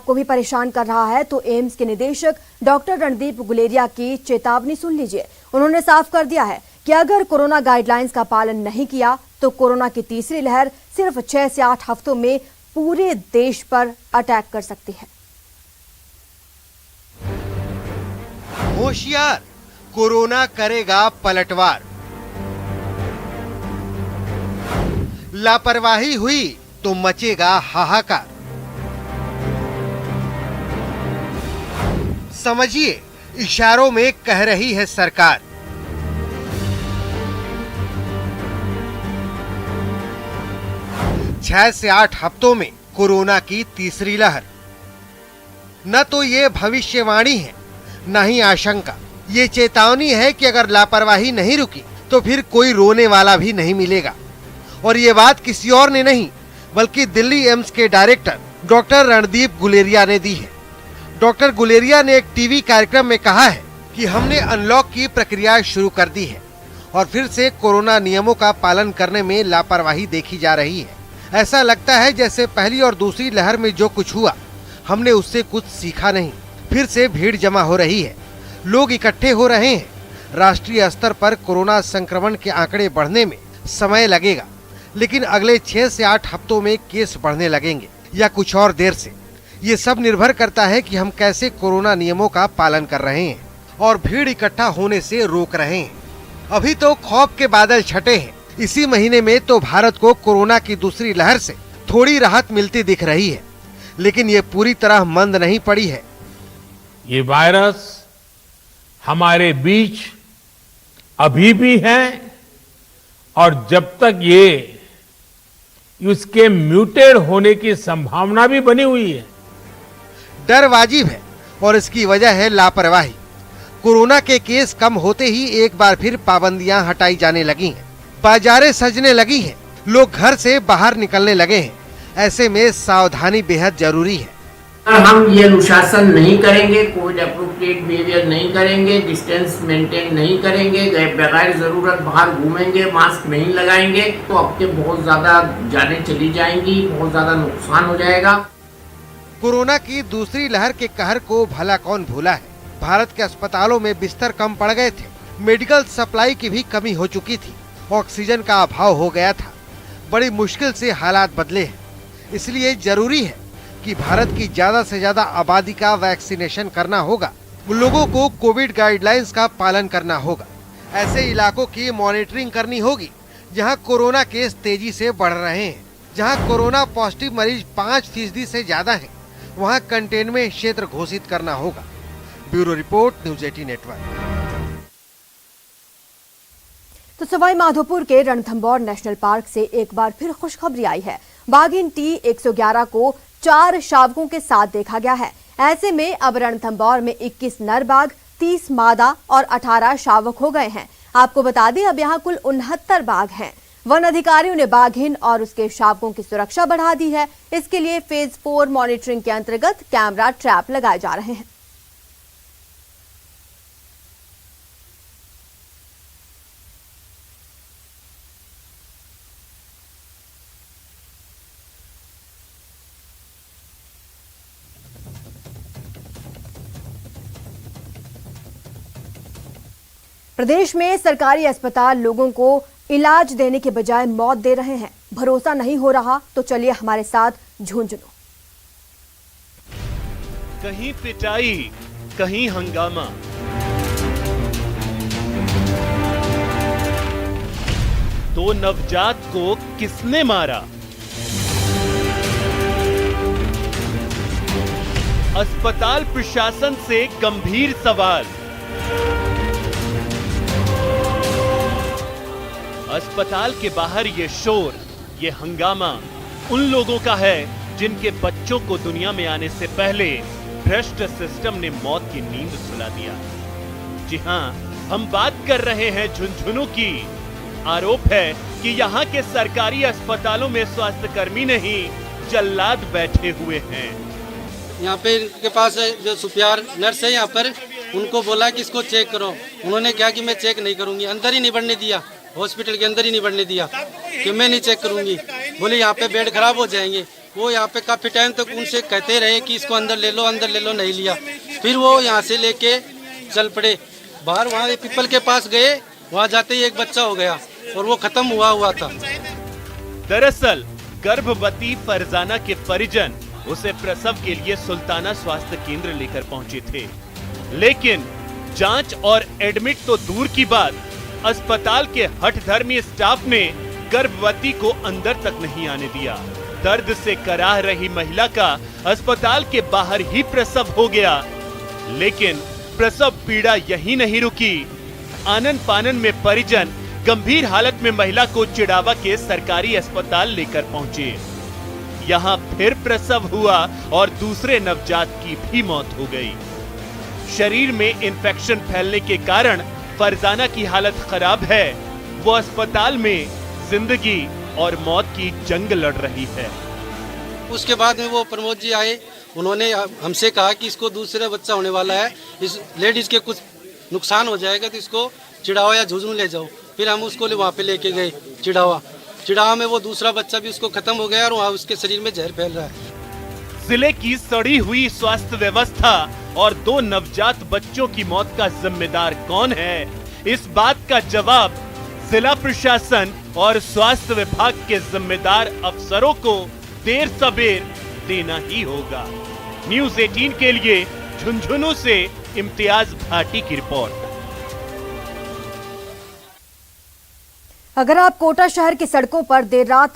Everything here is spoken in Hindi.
आपको भी परेशान कर रहा है तो एम्स के निदेशक डॉक्टर रणदीप गुलेरिया की चेतावनी सुन लीजिए। उन्होंने साफ कर दिया है कि अगर कोरोना गाइडलाइंस का पालन नहीं किया तो कोरोना की तीसरी लहर सिर्फ 6 से 8 हफ्तों में पूरे देश पर अटैक कर सकती है। होशियार, कोरोना करेगा पलटवार। लापरवाही हुई तो मचेगा हाहाकार। समझिए, इशारों में कह रही है सरकार। छह से 8 हफ्तों में कोरोना की तीसरी लहर। न तो ये भविष्यवाणी है, न ही आशंका। ये चेतावनी है कि अगर लापरवाही नहीं रुकी तो फिर कोई रोने वाला भी नहीं मिलेगा। और ये बात किसी और ने नहीं बल्कि दिल्ली एम्स के डायरेक्टर डॉक्टर रणदीप गुलेरिया ने दी है। डॉक्टर गुलेरिया ने एक टीवी कार्यक्रम में कहा है कि हमने अनलॉक की प्रक्रिया शुरू कर दी है और फिर से कोरोना नियमों का पालन करने में लापरवाही देखी जा रही है। ऐसा लगता है जैसे पहली और दूसरी लहर में जो कुछ हुआ हमने उससे कुछ सीखा नहीं। फिर से भीड़ जमा हो रही है, लोग इकट्ठे हो रहे हैं। राष्ट्रीय स्तर पर कोरोना संक्रमण के आंकड़े बढ़ने में समय लगेगा, लेकिन अगले 6 से 8 हफ्तों में केस बढ़ने लगेंगे या कुछ और देर से। ये सब निर्भर करता है कि हम कैसे कोरोना नियमों का पालन कर रहे हैं और भीड़ इकट्ठा होने से रोक रहे हैं। अभी तो खौफ के बादल छटे हैं। इसी महीने में तो भारत को कोरोना की दूसरी लहर से थोड़ी राहत मिलती दिख रही है, लेकिन ये पूरी तरह मंद नहीं पड़ी है। ये वायरस हमारे बीच अभी भी है और जब तक ये उसके म्यूटेड होने की संभावना भी बनी हुई है। डर वाजिब है और इसकी वजह है लापरवाही। कोरोना के केस कम होते ही एक बार फिर पाबंदियां हटाई जाने लगी हैं, बाजारें सजने लगी हैं, लोग घर से बाहर निकलने लगे हैं। ऐसे में सावधानी बेहद जरूरी है। हम ये अनुशासन नहीं करेंगे, कोविड एप्रोप्रिएट बिहेवियर नहीं करेंगे, डिस्टेंस मेंटेन नहीं करेंगे, बगैर जरूरत बाहर घूमेंगे, मास्क नहीं लगाएंगे तो आपके बहुत ज्यादा जानें चली जाएंगी, बहुत ज्यादा नुकसान हो जाएगा। कोरोना की दूसरी लहर के कहर को भला कौन भूला है। भारत के अस्पतालों में बिस्तर कम पड़ गए थे, मेडिकल सप्लाई की भी कमी हो चुकी थी, ऑक्सीजन का अभाव हो गया था। बड़ी मुश्किल से हालात बदले हैं। इसलिए जरूरी है कि भारत की ज्यादा से ज्यादा आबादी का वैक्सीनेशन करना होगा। लोगों को कोविड गाइडलाइंस का पालन करना होगा। ऐसे इलाकों की मॉनिटरिंग करनी होगी जहां कोरोना केस तेजी से बढ़ रहे हैं। जहां कोरोना पॉजिटिव मरीज 5% से ज्यादा हैं, वहां कंटेनमेंट क्षेत्र घोषित करना होगा। Bureau report, news 18 network. तो सवाई माधोपुर के रणथंभौर नेशनल पार्क से एक बार फिर खुशखबरी आई है। बाघिन T111 को 4 शावकों के साथ देखा गया है। ऐसे में अब रणथंभौर में 21 नर बाघ, 30 मादा और 18 शावक हो गए हैं। आपको बता दें अब यहाँ कुल 69 बाघ हैं। वन अधिकारियों ने बाघिन और उसके शावकों की सुरक्षा बढ़ा दी है। इसके लिए फेज 4 मॉनिटरिंग के अंतर्गत कैमरा ट्रैप लगाए जा रहे हैं। प्रदेश में सरकारी अस्पताल लोगों को इलाज देने के बजाय मौत दे रहे हैं। भरोसा नहीं हो रहा तो चलिए हमारे साथ झुंझुनू। कहीं पिटाई, कहीं हंगामा, तो नवजात को किसने मारा? अस्पताल प्रशासन से गंभीर सवाल। अस्पताल के बाहर ये शोर, ये हंगामा उन लोगों का है जिनके बच्चों को दुनिया में आने से पहले भ्रष्ट सिस्टम ने मौत की नींद सुला दिया। जी हां, हम बात कर रहे हैं झुंझुनू की। आरोप है कि यहाँ के सरकारी अस्पतालों में स्वास्थ्य कर्मी नहीं, जल्लाद बैठे हुए हैं। यहाँ पे इनके पास जो सुपियार नर्स है यहाँ पर, उनको बोला कि इसको चेक करो। उन्होंने कहा कि मैं चेक नहीं करूंगी, अंदर ही नहीं बढ़ने दिया, हॉस्पिटल के अंदर ही नहीं बढ़ने दिया कि मैं नहीं चेक करूंगी। बोले यहाँ पे बेड खराब हो जाएंगे। वो यहाँ पे काफ़ी टाइम तक उनसे कहते रहे कि इसको अंदर ले लो, नहीं लिया। फिर वो यहाँ से लेके चल पड़े बाहर, वहाँ पीपल के पास गए, वहाँ जाते ही एक बच्चा हो गया और वो खत्म हुआ था। दरअसल गर्भवती फरजाना के परिजन उसे प्रसव के लिए सुल्ताना स्वास्थ्य केंद्र लेकर पहुंचे थे, लेकिन जांच और एडमिट तो दूर की बात, अस्पताल के हठधर्मी स्टाफ ने गर्भवती को अंदर तक नहीं आने दिया। दर्द से कराह रही महिला का अस्पताल के बाहर ही प्रसव हो गया। लेकिन प्रसव पीड़ा यही नहीं रुकी। आनन फानन में परिजन गंभीर हालत में महिला को चिड़ावा के सरकारी अस्पताल लेकर पहुंचे। यहाँ फिर प्रसव हुआ और दूसरे नवजात की भी मौत हो गई। शरीर में इन्फेक्शन फैलने के कारण फरजाना की हालत खराब है। वो अस्पताल में जिंदगी और मौत की जंग लड़ रही है। उसके बाद में वो प्रमोद जी आए, उन्होंने हमसे कहा कि इसको दूसरा बच्चा होने वाला है, इस लेडीज के कुछ नुकसान हो जाएगा तो इसको चिड़ावा या झुंझुनू ले जाओ। फिर हम उसको वहाँ पे लेके गए चिड़ावा में वो दूसरा बच्चा भी उसको खत्म हो गया और वहाँ उसके शरीर में जहर फैल रहा है। जिले की सड़ी हुई स्वास्थ्य व्यवस्था और 2 नवजात बच्चों की मौत का जिम्मेदार कौन है, इस बात का जवाब जिला प्रशासन और स्वास्थ्य विभाग के जिम्मेदार अफसरों को देर सबेर देना ही होगा। न्यूज़ 18 के लिए झुंझुनू से इम्तियाज भाटी की रिपोर्ट। अगर आप कोटा शहर की सड़कों पर देर रात